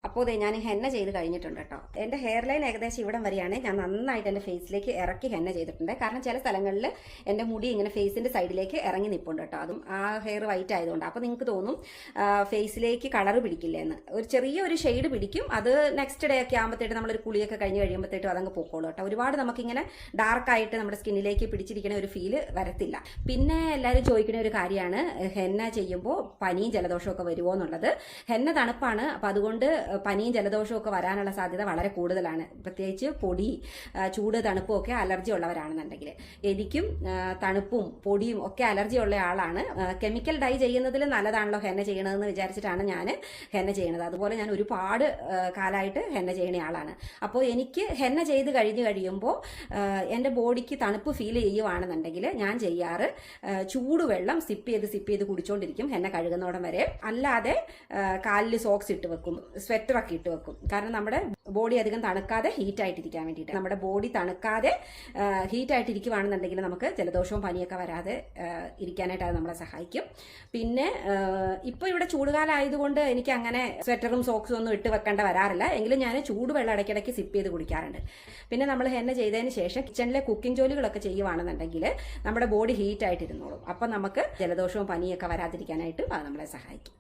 അപ്പോൾ ദേ ഞാൻ ഹെന്ന ചെയ്ത് കഴിഞ്ഞിട്ടുണ്ട് കേട്ടോ. എൻ്റെ ഹെയർ ലൈൻ ഏകദേശം ഇവിടം വരെയാണ്. ഞാൻ നന്നായിട്ട് എൻ്റെ ഫേസിലേക്ക് ഇറക്കി ഹെന്ന ചെയ്തിട്ടുണ്ട്. കാരണം ചില സ്ഥലങ്ങളിൽ എൻ്റെ മുടി ഇങ്ങനെ ഫേസിൻ്റെ സൈഡിലേക്ക് ഇറങ്ങി നിൽപ്പുണ്ട് കേട്ടോ. അതും ആ ഹെയർ വൈറ്റ് ആയതുകൊണ്ട്. അപ്പോൾ നിങ്ങൾക്ക് തോന്നും ഫേസിലേക്ക് കളർ പിടിക്കില്ലെന്ന്. ഒരു ചെറിയൊരു ഷെയ്ഡ് പിടിക്കും. അത് നെക്സ്റ്റ് ഡേ ഒക്കെ ആകുമ്പോഴത്തേട്ട് നമ്മളൊരു കുളിയൊക്കെ കഴിഞ്ഞ് കഴിയുമ്പോഴത്തേട്ടും അതങ്ങ് പൊക്കോളൂ കേട്ടോ. ഒരുപാട് നമുക്കിങ്ങനെ ഡാർക്കായിട്ട് നമ്മുടെ സ്കിന്നിലേക്ക് പിടിച്ചിരിക്കുന്ന ഒരു ഫീല് വരത്തില്ല. പിന്നെ എല്ലാവരും ചോദിക്കുന്ന ഒരു കാര്യമാണ് ഹെന്ന ചെയ്യുമ്പോൾ പനിയും ജലദോഷവും ഒക്കെ വരുമോ എന്നുള്ളത്. ഹെന്ന തണുപ്പാണ്. അപ്പോൾ അതുകൊണ്ട് പനിയും ജലദോഷവും ഒക്കെ വരാനുള്ള സാധ്യത വളരെ കൂടുതലാണ്. പ്രത്യേകിച്ച് പൊടി, ചൂട്, തണുപ്പും ഒക്കെ അലർജി ഉള്ളവരാണെന്നുണ്ടെങ്കിൽ. എനിക്കും തണുപ്പും പൊടിയും ഒക്കെ അലർജി ഉള്ള ആളാണ്. കെമിക്കൽ ഡൈ ചെയ്യുന്നതിൽ നല്ലതാണല്ലോ ഹെന്ന ചെയ്യണതെന്ന് വിചാരിച്ചിട്ടാണ് ഞാൻ ഹെന്ന ചെയ്യണത്. അതുപോലെ ഞാൻ ഒരുപാട് കാലമായിട്ട് ഹെന്ന ചെയ്യണ ആളാണ്. അപ്പോൾ എനിക്ക് ഹെന്ന ചെയ്ത് കഴിയുമ്പോൾ എൻ്റെ ബോഡിക്ക് തണുപ്പ് ഫീൽ ചെയ്യുവാണെന്നുണ്ടെങ്കിൽ ഞാൻ ചെയ്യാറ് ചൂടുവെള്ളം സിപ്പ് ചെയ്ത് കുടിച്ചുകൊണ്ടിരിക്കും ഹെന്ന കഴുകുന്നോടം വരെ. അല്ലാതെ കാലിൽ സോക്സ് ഇട്ട് വെക്കും, സ്വെറ്ററൊക്കെ ഇട്ട് വെക്കും. കാരണം നമ്മുടെ ബോഡി അധികം തണുക്കാതെ ഹീറ്റ് ആയിട്ടിരിക്കാൻ വേണ്ടിയിട്ട്. നമ്മുടെ ബോഡി തണുക്കാതെ ഹീറ്റ് ആയിട്ടിരിക്കുവാണെന്നുണ്ടെങ്കിൽ നമുക്ക് ജലദോഷവും പനിയൊക്കെ വരാതെ ഇരിക്കാനായിട്ട് അത് നമ്മളെ സഹായിക്കും. പിന്നെ ഇപ്പോൾ ഇവിടെ ചൂടുകാലം ആയതുകൊണ്ട് എനിക്ക് അങ്ങനെ സ്വെറ്ററും സോക്സും ഒന്നും ഇട്ട് വെക്കേണ്ട വരാറില്ല. എങ്കിലും ഞാൻ ചൂടുവെള്ളം ഇടയ്ക്കിടയ്ക്ക് സിപ്പ് ചെയ്ത് കുടിക്കാറുണ്ട്. പിന്നെ നമ്മൾ ഹെന്ന ചെയ്തതിന് ശേഷം കിച്ചണിലെ കുക്കിംഗ് ജോലികളൊക്കെ ചെയ്യുവാണെന്നുണ്ടെങ്കിൽ നമ്മുടെ ബോഡി ഹീറ്റ് ആയിട്ടിരുന്നോളും. അപ്പം നമുക്ക് ജലദോഷവും പനിയൊക്കെ വരാതിരിക്കാനായിട്ട് അത് നമ്മളെ സഹായിക്കും.